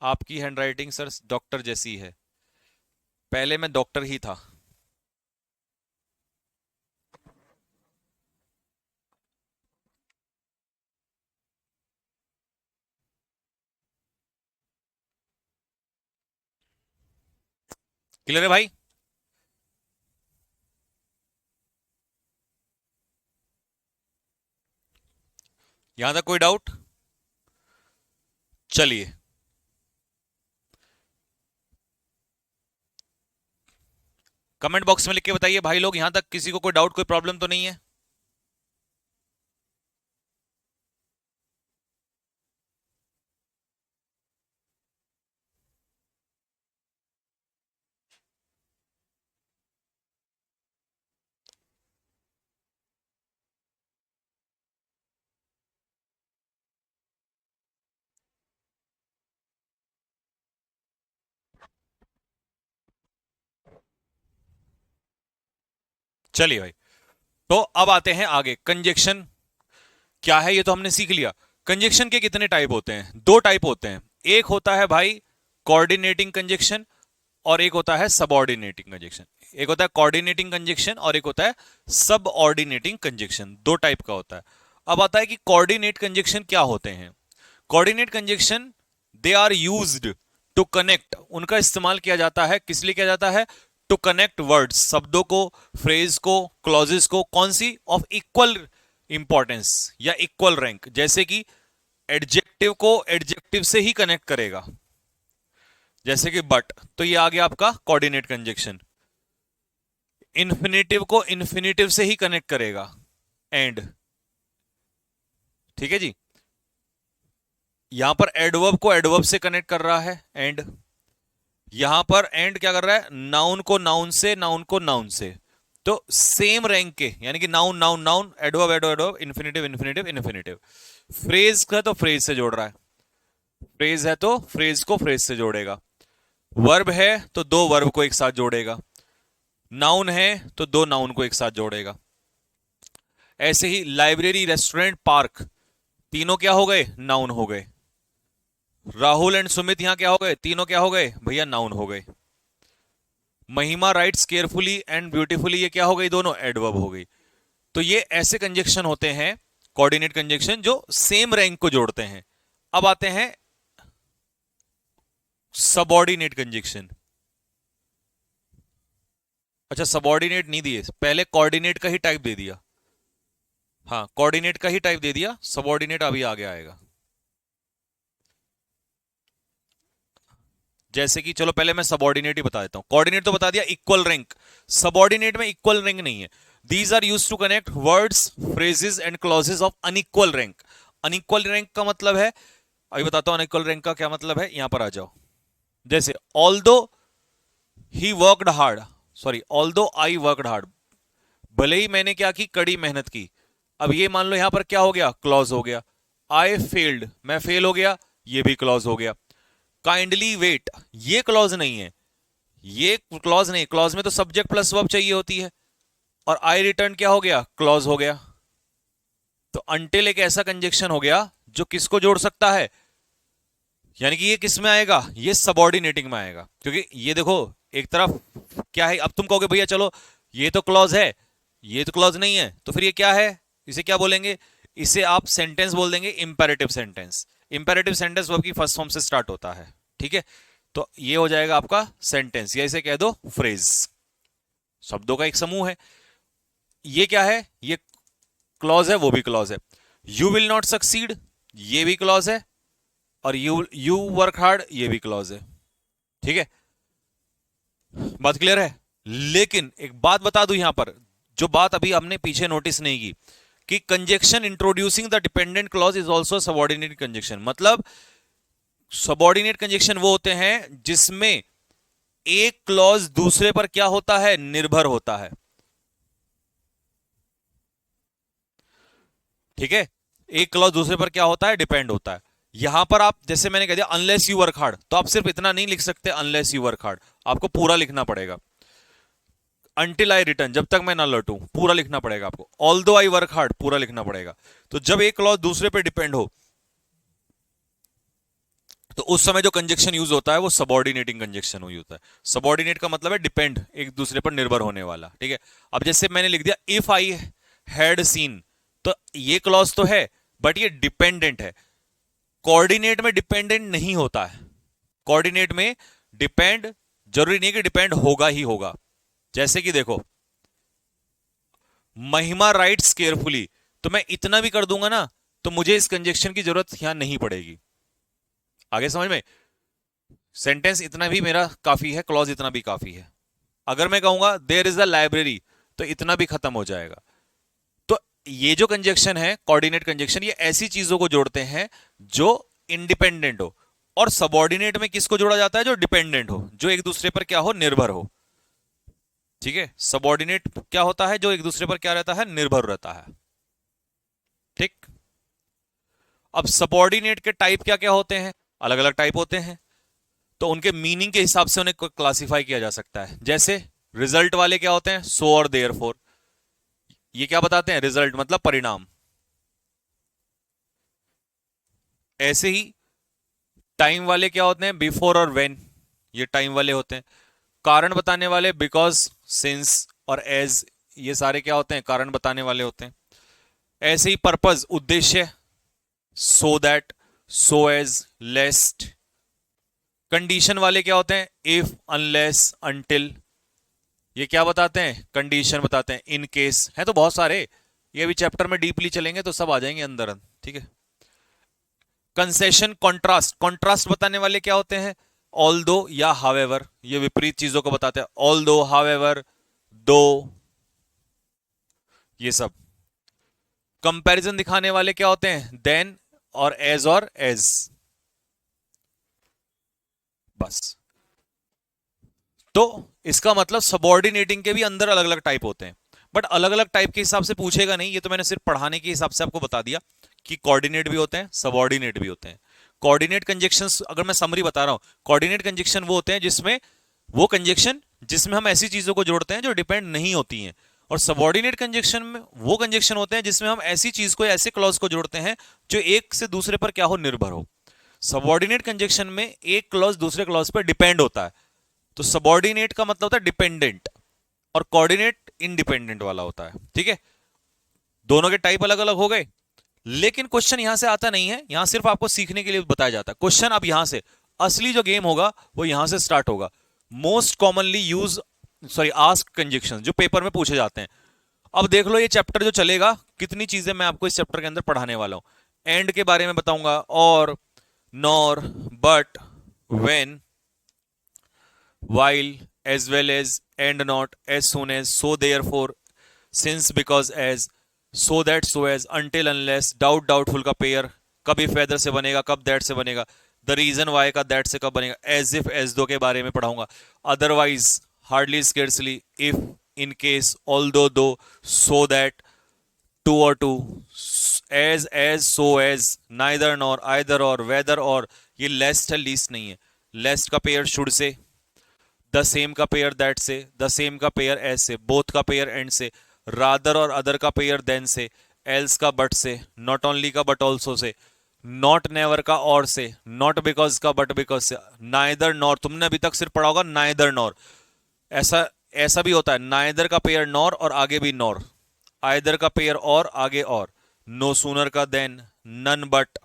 आपकी हैंडराइटिंग सर डॉक्टर जैसी है, पहले मैं डॉक्टर ही था। क्लियर है भाई? यहां तक कोई डाउट? चलिए, कमेंट बॉक्स में लिख के बताइए भाई लोग, यहां तक किसी को कोई डाउट, कोई प्रॉब्लम तो नहीं है? चलिए भाई, तो अब आते हैं आगे। कंजक्शन क्या है ये तो हमने सीख लिया। कंजक्शन के कितने टाइप होते हैं? दो टाइप होते हैं, एक होता है भाई कोऑर्डिनेटिंग कंजक्शन और एक होता है सबऑर्डिनेटिंग कंजक्शन। एक होता है कोऑर्डिनेटिंग कंजक्शन और एक होता है सबऑर्डिनेटिंग कंजक्शन, दो टाइप का होता है। अब आता है कि कोऑर्डिनेट कंजक्शन क्या होते हैं। Coordinate conjunction they are used to connect, उनका इस्तेमाल किया जाता है, किस लिए किया जाता है? टू कनेक्ट वर्ड्स, शब्दों को, फ्रेज को, क्लॉजेस को, कौन सी? ऑफ इक्वल इंपॉर्टेंस या इक्वल रैंक। जैसे कि एडजेक्टिव को एडजेक्टिव से ही कनेक्ट करेगा, जैसे कि बट, तो ये आ गया आपका कोऑर्डिनेट कंजक्शन। इन्फिनेटिव को इन्फिनेटिव से ही कनेक्ट करेगा, एंड। ठीक है जी, यहां पर एडवर्ब को एडवर्ब से कनेक्ट कर रहा है, एंड। यहां पर एंड क्या कर रहा है? नाउन को नाउन से, नाउन को नाउन से। तो सेम रैंक के, यानी कि noun noun noun, adverb adverb adverb, infinitive infinitive infinitive. Phrase का तो फ्रेज से जोड़ रहा है, फ्रेज है तो फ्रेज को फ्रेज से जोड़ेगा। वर्ब है तो दो वर्ब को एक साथ जोड़ेगा। नाउन है तो दो नाउन को एक साथ जोड़ेगा। ऐसे ही लाइब्रेरी, रेस्टोरेंट, पार्क, तीनों क्या हो गए? नाउन हो गए। राहुल एंड सुमित यहां क्या हो गए? तीनों क्या हो गए भैया? नाउन हो गए। महिमा राइट्स केयरफुली एंड ब्यूटीफुली, ये क्या हो गई? दोनों एडवर्ब हो गई। तो ये ऐसे कंजक्शन होते हैं कोऑर्डिनेट कंजंक्शन जो सेम रैंक को जोड़ते हैं। अब आते हैं सबऑर्डिनेट कंजंक्शन। अच्छा, सबऑर्डिनेट नहीं दिए, पहले कोऑर्डिनेट का ही टाइप दे दिया। हाँ, कोऑर्डिनेट का ही टाइप दे दिया, सबऑर्डिनेट अभी आगे आएगा। जैसे कि चलो पहले मैं सबऑर्डिनेट ही बता देता हूं। कोऑर्डिनेट तो बता दिया इक्वल रैंक, सबऑर्डिनेट में इक्वल रैंक नहीं है। These are used to connect words, phrases and clauses of unequal rank. Unequal rank का मतलब है, अभी बताता हूं अनइक्वल रैंक का क्या मतलब है, यहां पर आ जाओ। जैसे although he worked hard, sorry although I worked hard, भले ही मैंने क्या की, कड़ी मेहनत की। अब ये मान लो यहां पर क्या हो गया, क्लॉज हो गया। आई फेल्ड, मैं फेल हो गया, ये भी क्लॉज हो गया। काइंडली वेट, ये क्लॉज नहीं है, ये क्लॉज नहीं, क्लॉज में तो सब्जेक्ट प्लस वर्ब चाहिए होती है। और आई रिटर्न क्या हो गया, क्लॉज हो गया। तो अंटिल एक ऐसा कंजक्शन हो गया जो किसको जोड़ सकता है, यानी कि ये किस में आएगा, ये सबऑर्डिनेटिंग में आएगा। क्योंकि ये देखो एक तरफ क्या है, अब तुम कहोगे भैया चलो ये तो क्लॉज है, ये तो क्लॉज नहीं है, तो फिर ये क्या है, इसे क्या बोलेंगे, इसे आप सेंटेंस बोल देंगे, imperative sentence. Imperative sentence verb की फर्स्ट फॉर्म से स्टार्ट होता है, ठीक है। तो ये हो जाएगा आपका सेंटेंस, या इसे कह दो फ्रेज, शब्दों का एक समूह है। ये क्या है, ये क्लॉज है, वो भी क्लॉज है। यू विल नॉट सक्सीड, ये भी क्लॉज है। और यू वर्क हार्ड, ये भी क्लॉज है, ठीक है। बात क्लियर है। लेकिन एक बात बता दूं यहां पर, जो बात अभी हमने पीछे नोटिस नहीं की, कि conjunction introducing the dependent clause is also subordinate conjunction. मतलब सबऑर्डिनेट कंजक्शन वो होते हैं जिसमें एक क्लॉज दूसरे पर क्या होता है, निर्भर होता है, ठीक है। एक क्लॉज दूसरे पर क्या होता है, डिपेंड होता है। यहां पर आप जैसे मैंने कह दिया अनलेस यू वर्क हार्ड, तो आप सिर्फ इतना नहीं लिख सकते अनलेस यू वर्क हार्ड, आपको पूरा लिखना पड़ेगा। अंटिल आई रिटर्न, जब तक मैं ना लौटूं, पूरा लिखना पड़ेगा आपको। ऑल्दो आई वर्क हार्ड, पूरा लिखना पड़ेगा। तो जब एक क्लॉज दूसरे पे डिपेंड हो, तो उस समय जो कंजक्शन यूज होता है वो सबऑर्डिनेटिंग कंजक्शन यूज होता है। सबऑर्डिनेट का मतलब है डिपेंड, एक दूसरे पर निर्भर होने वाला, ठीक है। अब जैसे मैंने लिख दिया इफ आई हैड सीन, तो ये क्लॉज तो है बट ये डिपेंडेंट है। कोऑर्डिनेट में डिपेंडेंट नहीं होता है, कोऑर्डिनेट में डिपेंड जरूरी नहीं कि डिपेंड होगा ही होगा। जैसे कि देखो महिमा राइट्स केयरफुली, तो मैं इतना भी कर दूंगा ना तो मुझे इस कंजक्शन की जरूरत यहां नहीं पड़ेगी। आगे समझ में, सेंटेंस इतना भी मेरा काफी है, क्लॉज इतना भी काफी है। अगर मैं कहूंगा देयर इज अ लाइब्रेरी, तो इतना भी खत्म हो जाएगा। तो ये जो कंजक्शन है कोऑर्डिनेट कंजक्शन, ये ऐसी चीजों को जोड़ते हैं जो इंडिपेंडेंट हो। और सबऑर्डिनेट में किसको जोड़ा जाता है, जो डिपेंडेंट हो, जो एक दूसरे पर क्या हो, निर्भर हो, ठीक है। सबऑर्डिनेट क्या होता है, जो एक दूसरे पर क्या रहता है, निर्भर रहता है, ठीक। अब सबऑर्डिनेट के टाइप क्या क्या होते हैं, अलग अलग टाइप होते हैं, तो उनके मीनिंग के हिसाब से उन्हें क्लासिफाई किया जा सकता है। जैसे रिजल्ट वाले क्या होते हैं, सो और देयरफॉर, ये क्या बताते हैं, रिजल्ट मतलब परिणाम। ऐसे ही टाइम वाले क्या होते हैं, बिफोर और व्हेन, ये टाइम वाले होते हैं। कारण बताने वाले बिकॉज, सिंस और एज, ये सारे क्या होते हैं, कारण बताने वाले होते हैं। ऐसे ही पर्पज, उद्देश्य, so that, so as, lest. Condition वाले क्या होते हैं, इफ, अनलेस, अनटिल, ये क्या बताते हैं, कंडीशन बताते हैं। इन केस है तो बहुत सारे, ये अभी चैप्टर में डीपली चलेंगे तो सब आ जाएंगे अंदर, ठीक है। कंसेशन, कॉन्ट्रास्ट, कॉन्ट्रास्ट बताने वाले क्या होते हैं, ऑल दो या हावेवर, ये विपरीत चीजों को बताते हैं, ऑल दो, हावेवर, दो, ये सब। कंपैरिजन दिखाने वाले क्या होते हैं, देन और एज, बस। तो इसका मतलब सबऑर्डिनेटिंग के भी अंदर अलग अलग टाइप होते हैं, बट अलग अलग टाइप के हिसाब से पूछेगा नहीं, ये तो मैंने सिर्फ पढ़ाने के हिसाब से आपको बता दिया कि कोऑर्डिनेट भी होते हैं, सबऑर्डिनेट भी होते हैं। कोऑर्डिनेट कंजक्शंस, अगर मैं समरी बता रहा हूं, कोऑर्डिनेट कंजक्शन वो होते हैं जिसमें, वो कंजक्शन जिसमें हम ऐसी चीजों को जोड़ते हैं जो डिपेंड नहीं होती हैं। और सबऑर्डिनेट कंजक्शन में वो कंजक्शन होते हैं जिसमें हम ऐसी चीज को, ऐसे क्लॉज को जोड़ते हैं जो एक से दूसरे पर क्या हो, निर्भर हो। सबऑर्डिनेट कंजक्शन में एक क्लॉज दूसरे क्लॉज पर डिपेंड होता है, तो सबऑर्डिनेट का मतलब होता है डिपेंडेंट, और कोऑर्डिनेट इंडिपेंडेंट वाला होता है, ठीक है। दोनों के टाइप अलग अलग हो गए। लेकिन क्वेश्चन यहां से आता नहीं है, यहां सिर्फ आपको सीखने के लिए बताया जाता है। क्वेश्चन अब यहां से असली जो गेम होगा वो यहां से स्टार्ट होगा। Most commonly use sorry ask conjunction जो पेपर में पूछे जाते हैं। अब देख लो ये चैप्टर जो चलेगा, कितनी चीजें मैं आपको इस चैप्टर के अंदर पढ़ाने वाला हूं। एंड के बारे में बताऊंगा, और, nor, but, when, while, as well as, and not, as soon as, so therefore, since, because as, so that, so as, until, unless, doubt, doubtful का पेयर कब if whether से बनेगा, कब that से बनेगा, the reason why का that से कब बनेगा, as if, as though के बारे में पढ़ाऊंगा, otherwise, hardly, scarcely, if, in case, although, though, so that, to or to, as, so as, neither nor, either or, whether or, ये लेस्ट है, लीस्ट नहीं है। लेस्ट का pair should say, the same का पेयर दैट से, द सेम का pair as से, both का पेयर एंड से, रादर और अदर का पेयर देन से, एल्स का बट से, नॉट ओनली का but also say, not never का और से, नॉट बिकॉज का बट बिकॉज से, नाइदर नॉर, तुमने अभी तक सिर्फ पढ़ा होगा नाइदर नॉर, ऐसा ऐसा भी होता है, नाइदर का पेयर नॉर और आगे भी नॉर, आइदर का पेयर और आगे और, नो सूनर का than, none but,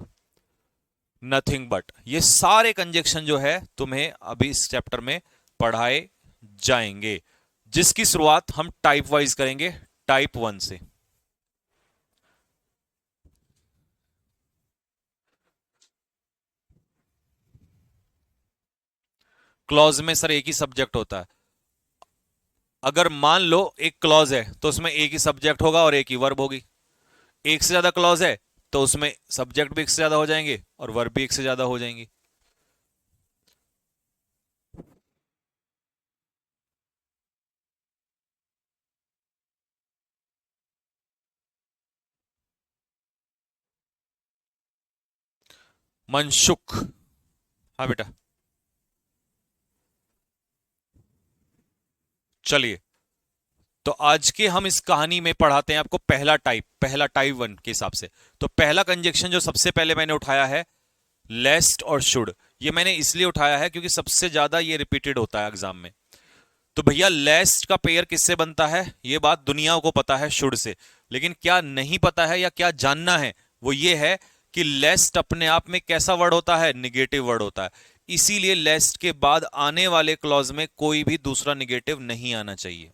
nothing but. ये सारे कंजक्शन जो है तुम्हें अभी इस चैप्टर में पढ़ाए जाएंगे, जिसकी शुरुआत हम टाइप वाइज करेंगे, टाइप 1 से। क्लॉज में सर एक ही सब्जेक्ट होता है। अगर मान लो एक क्लॉज है तो उसमें एक ही सब्जेक्ट होगा और एक ही वर्ब होगी। एक से ज्यादा क्लॉज है तो उसमें सब्जेक्ट भी एक से ज्यादा हो जाएंगे और वर्ब भी एक से ज्यादा हो जाएंगी। मनसुख, हाँ बेटा, चलिए तो आज के हम इस कहानी में पढ़ाते हैं आपको पहला टाइप 1 के हिसाब से। तो पहला कंजक्शन जो सबसे पहले मैंने उठाया है, लेस्ट और शुड। ये मैंने इसलिए उठाया है क्योंकि सबसे ज्यादा ये रिपीटेड होता है एग्जाम में। तो भैया लेस्ट का पेयर किससे बनता है, ये बात दुनिया को पता है, शुड से। लेकिन क्या नहीं पता है या क्या जानना है वो ये है कि लेस्ट अपने आप में कैसा वर्ड होता है, निगेटिव वर्ड होता है। इसीलिए लेस्ट के बाद आने वाले क्लॉज में कोई भी दूसरा निगेटिव नहीं आना चाहिए।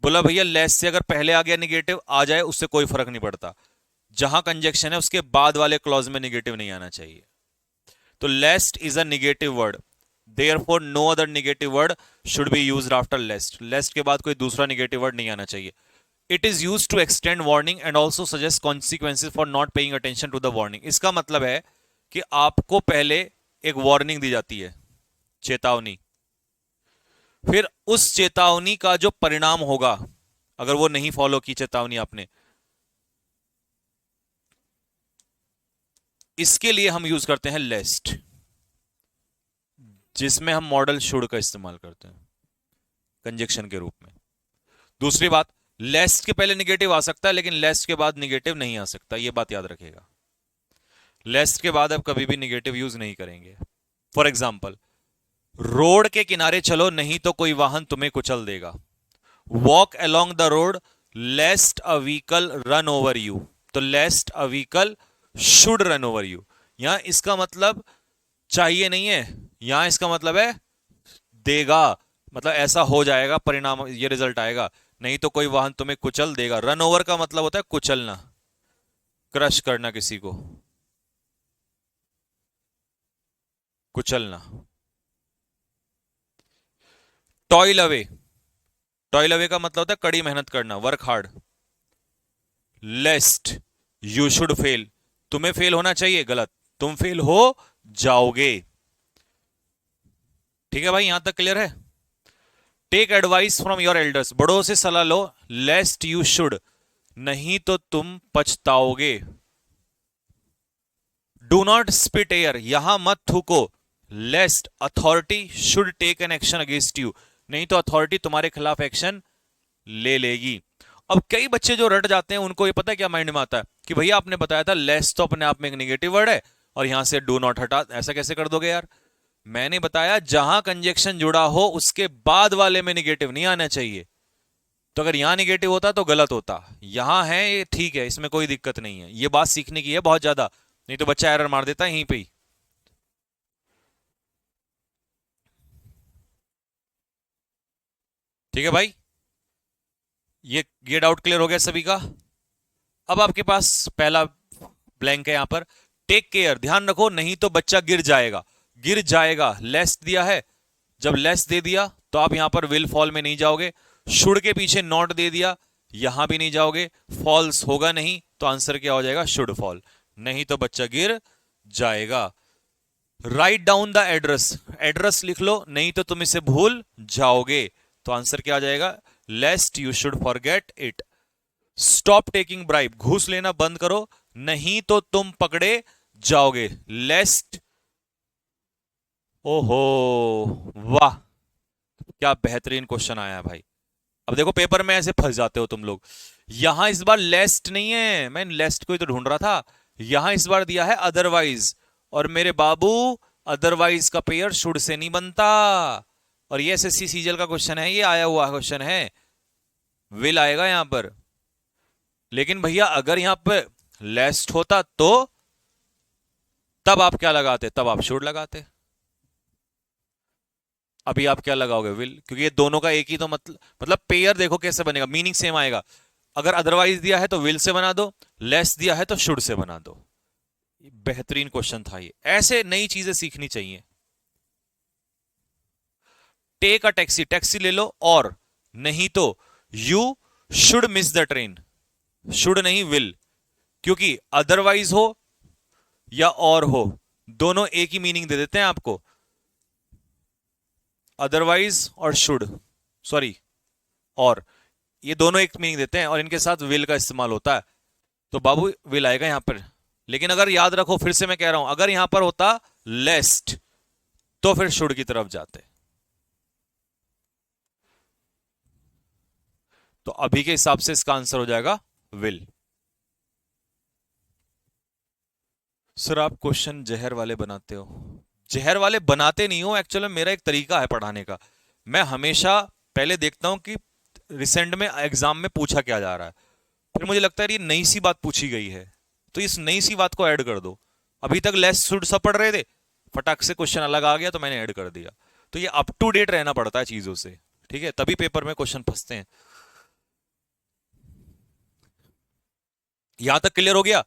बोला भैया लेस्ट से अगर पहले आ गया निगेटिव आ जाए उससे कोई फर्क नहीं पड़ता, जहां कंजक्शन है उसके बाद वाले क्लॉज में निगेटिव नहीं आना चाहिए। तो lest is a negative word, therefore no other negative word should be used after lest. lest के बाद कोई दूसरा negative word नहीं आना चाहिए। It is used to extend warning and also suggest consequences for not paying attention to the warning. इसका मतलब है कि आपको पहले एक वार्निंग दी जाती है, चेतावनी, फिर उस चेतावनी का जो परिणाम होगा अगर वो नहीं फॉलो की चेतावनी आपने, इसके लिए हम यूज करते हैं लेस्ट, जिसमें हम मॉडल शुड का इस्तेमाल करते हैं कंजक्शन के रूप में। दूसरी बात, लेस्ट के पहले निगेटिव आ सकता है लेकिन लेस्ट के बाद निगेटिव नहीं आ सकता, यह बात याद रखेगा। लेस्ट के बाद आप कभी भी निगेटिव यूज नहीं करेंगे। फॉर एग्जाम्पल, रोड के किनारे चलो नहीं तो कोई वाहन तुम्हें कुचल देगा। Walk along the road lest a vehicle run over you. तो lest a vehicle should run over you, यहां इसका मतलब चाहिए नहीं है, यहां इसका मतलब है देगा, मतलब ऐसा हो जाएगा, परिणाम ये रिजल्ट आएगा, नहीं तो कोई वाहन तुम्हें कुचल देगा। रन ओवर का मतलब होता है कुचलना, क्रश करना, किसी को कुचलना। टॉयल अवे, टॉयल अवे का मतलब होता है कड़ी मेहनत करना, work hard. लेस्ट you should fail, तुम्हें फेल होना चाहिए, गलत, तुम फेल हो जाओगे। ठीक है भाई, यहां तक क्लियर है। Take advice from your elders, बड़ों से सलाह लो, लेस्ट यू शुड, नहीं तो तुम पछताओगे। डू नॉट स्पिट एयर, यहां मत थूको, lest authority should take an action against you, नहीं तो अथॉरिटी तुम्हारे खिलाफ एक्शन ले लेगी। अब कई बच्चे जो रट जाते हैं उनको ये पता है क्या माइंड में आता है कि भैया आपने बताया था लेस्ट तो अपने आप में एक नेगेटिव वर्ड है और यहां से डू नॉट हटा, ऐसा कैसे कर दोगे यार। मैंने बताया जहां कंजक्शन जुड़ा हो उसके बाद वाले में निगेटिव नहीं आना चाहिए। तो अगर यहां निगेटिव होता तो गलत होता, यहां है ये ठीक है, इसमें कोई दिक्कत नहीं है, ये बात सीखने की है बहुत ज्यादा, नहीं तो बच्चा एरर मार देता है यहीं पे ही। ठीक है भाई, ये डाउट क्लियर हो गया सभी का। अब आपके पास पहला ब्लैंक है यहां पर, टेक केयर, ध्यान रखो नहीं तो बच्चा गिर जाएगा, गिर जाएगा, लेस दिया है, जब लेस दे दिया तो आप यहां पर विल फॉल में नहीं जाओगे, शुड के पीछे नॉट दे दिया, यहां भी नहीं जाओगे, फॉल्स होगा नहीं तो आंसर क्या हो जाएगा, शुड फॉल, नहीं तो बच्चा गिर जाएगा। Write down the address, address लिख लो नहीं तो तुम इसे भूल जाओगे, तो आंसर क्या आ जाएगा, लेस्ट you should forget it. Stop taking bribe, घूस लेना बंद करो नहीं तो तुम पकड़े जाओगे, लेस्ट, ओहो, वाह, क्या बेहतरीन क्वेश्चन आया है भाई। अब देखो पेपर में ऐसे फंस जाते हो तुम लोग, यहां इस बार लेस्ट नहीं है, मैं लेस्ट को ही तो ढूंढ रहा था, यहां इस बार दिया है अदरवाइज, और मेरे बाबू अदरवाइज का पेयर शुड से नहीं बनता, और ये एसएससी सीजीएल का क्वेश्चन है, ये आया हुआ क्वेश्चन है, विल आएगा यहां पर, लेकिन भैया अगर यहां पर लेस्ट होता तो तब आप क्या लगाते, तब आप शुड लगाते, अभी आप क्या लगाओगे, विल, क्योंकि ये दोनों का एक ही तो मतलब पेयर देखो कैसे बनेगा, मीनिंग सेम आएगा, अगर अदरवाइज दिया है तो विल से बना दो, लेस दिया है तो शुड से बना दो। बेहतरीन क्वेश्चन था ये, ऐसे नई चीजें सीखनी चाहिए। टेक अ टैक्सी, टैक्सी ले लो, और नहीं तो you should miss the train, should नहीं विल, क्योंकि अदरवाइज हो या और हो दोनों एक ही मीनिंग दे देते हैं आपको, अदरवाइज और शुड, सॉरी, और ये दोनों एक मीनिंग देते हैं और इनके साथ विल का इस्तेमाल होता है, तो बाबू विल आएगा यहां पर। लेकिन अगर याद रखो, फिर से मैं कह रहा हूं, अगर यहां पर होता लेस्ट तो फिर शुड की तरफ जाते, तो अभी के हिसाब से इसका आंसर हो जाएगा विल। सर आप क्वेश्चन जहर वाले बनाते हो, जहर वाले बनाते नहीं हो, एक्चुअली मेरा एक तरीका है पढ़ाने का, मैं हमेशा पहले देखता हूं कि रिसेंट में एग्जाम में पूछा क्या जा रहा है, फिर मुझे लगता है ये नई सी बात पूछी गई है, तो इस नई सी बात को ऐड कर दो, अभी तक लेस शुड सब पढ़ रहे थे, फटाक से क्वेश्चन अलग आ गया तो मैंने ऐड कर दिया, तो ये अप टू डेट रहना पड़ता है चीजों से, ठीक है, तभी पेपर में क्वेश्चन फंसते हैं। यहां तक क्लियर हो गया,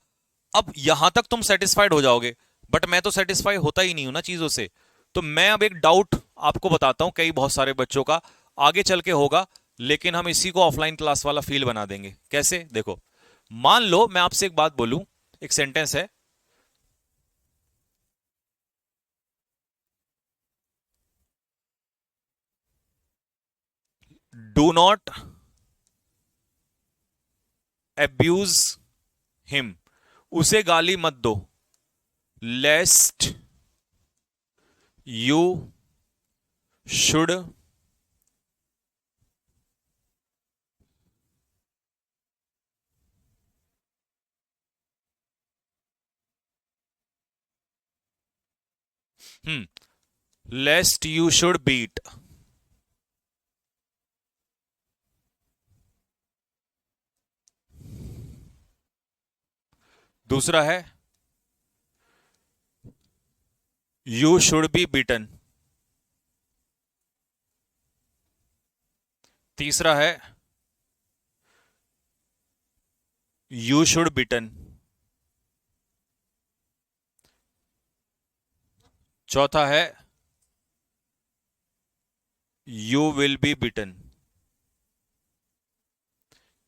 अब यहां तक तुम सेटिस्फाइड हो जाओगे, बट मैं तो सेटिस्फाई होता ही नहीं हूं ना चीजों से, तो मैं अब एक डाउट आपको बताता हूं, कई बहुत सारे बच्चों का आगे चल के होगा, लेकिन हम इसी को ऑफलाइन क्लास वाला फील बना देंगे, कैसे, देखो, मान लो मैं आपसे एक बात बोलूं, एक सेंटेंस है, डू नॉट एब्यूज हिम, उसे गाली मत दो, lest you should lest you should beat, दूसरा है यू शुड बी बीटन, तीसरा है यू शुड बीटन, चौथा है यू विल बी बीटन।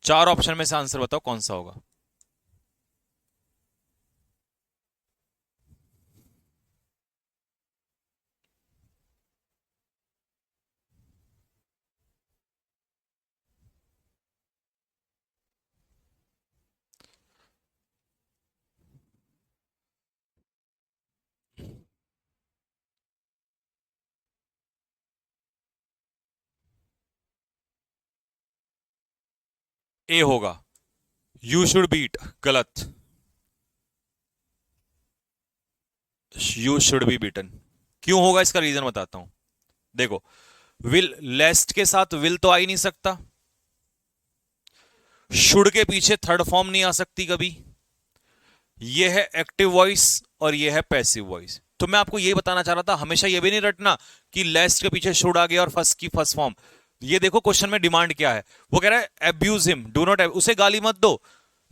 चार ऑप्शन में से आंसर बताओ कौन सा होगा। ए होगा, यू शुड बीट, गलत, यू शुड बी बीटन, क्यों होगा इसका रीजन बताता हूं, देखो, विल लेस्ट के साथ विल तो आ ही नहीं सकता, शुड के पीछे थर्ड फॉर्म नहीं आ सकती कभी। ये है एक्टिव वॉइस और ये है पैसिव वॉइस। तो मैं आपको ये बताना चाह रहा था, हमेशा ये भी नहीं रटना कि लेस्ट के पीछे शुड आ गया और फर्स्ट की फर्स्ट फॉर्म। ये देखो क्वेश्चन में डिमांड क्या है, वो कह रहा है अब्यूज हिम, डू नॉट, उसे गाली मत दो,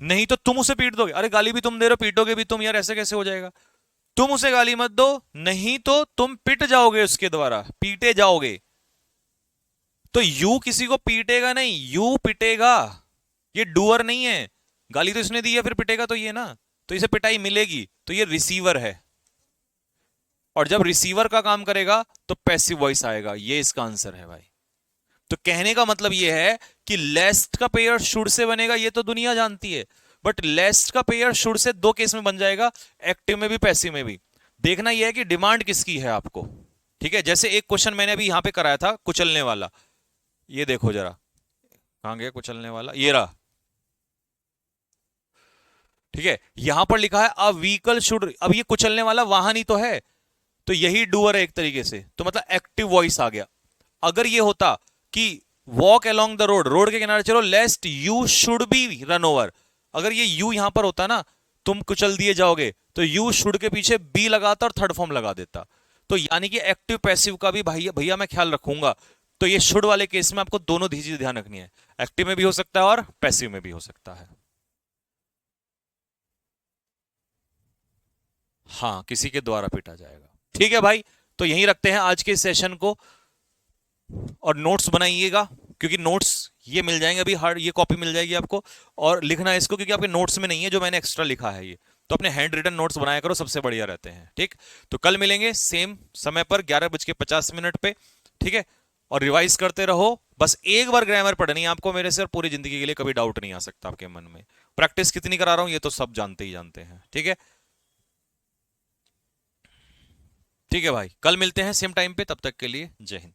नहीं तो तुम उसे पीट दोगे। अरे गाली भी तुम दे रहे हो, पीटोगे भी तुम, यार ऐसे कैसे हो जाएगा। तुम उसे गाली मत दो, नहीं तो तुम पिट जाओगे उसके द्वारा, पीटे जाओगे। तो यू किसी को पीटेगा नहीं, यू पिटेगा। ये डूअर नहीं है, गाली तो इसने दी है, फिर पिटेगा तो ये ना, तो इसे पिटाई मिलेगी, तो ये रिसीवर है। और जब रिसीवर का काम करेगा तो पैसिव वॉइस आएगा, ये इसका आंसर है भाई। तो कहने का मतलब ये है कि लेस्ट का पेयर शुड से बनेगा, ये तो दुनिया जानती है, बट लेस्ट का पेयर शुड से दो केस में बन जाएगा, एक्टिव में भी पैसिव में भी। देखना यह है कि डिमांड किसकी है आपको। ठीक है, जैसे एक क्वेश्चन मैंने अभी यहां पे कराया था कुचलने वाला, ये देखो जरा, कहां गया कुचलने वाला, ये रहा। ठीक है, यहां पर लिखा है अ व्हीकल शुड, अब ये कुचलने वाला वाहन ही तो है, तो यही डूअर है एक तरीके से, तो मतलब एक्टिव वॉइस आ गया। अगर ये होता कि walk along the road, road के किनारे चलो, लेस्ट you should be run over, अगर ये यू यहां पर होता ना, तुम कुचल दिए जाओगे, तो यू शुड के पीछे बी लगाता और थर्ड फॉर्म लगा देता। तो यानी कि एक्टिव पैसिव का भी भैया भैया मैं ख्याल रखूंगा। तो ये शुड वाले केस में आपको दोनों चीजें ध्यान रखनी है, एक्टिव में भी हो सकता है और पैसिव में भी हो सकता है। हाँ, किसी के द्वारा पीटा जाएगा। ठीक है भाई, तो यहीं रखते हैं आज के सेशन को, और नोट्स बनाइएगा, क्योंकि नोट्स ये मिल जाएंगे अभी, हार्ड ये कॉपी मिल जाएगी आपको, और लिखना है इसको, क्योंकि आपके नोट्स में नहीं है जो मैंने एक्स्ट्रा लिखा है ये, तो अपने हैंड रिटन नोट्स बनाया करो, सबसे बढ़िया रहते हैं। ठीक, तो कल मिलेंगे सेम समय पर 11:50 पे। ठीक है, और रिवाइज करते रहो, बस एक बार ग्रामर पढ़नी है आपको मेरे से, और पूरी जिंदगी के लिए कभी डाउट नहीं आ सकता आपके मन में। प्रैक्टिस कितनी करा रहा हूं ये तो सब जानते ही जानते हैं। ठीक है, ठीक है भाई, कल मिलते हैं सेम टाइम पे, तब तक के लिए जय हिंद।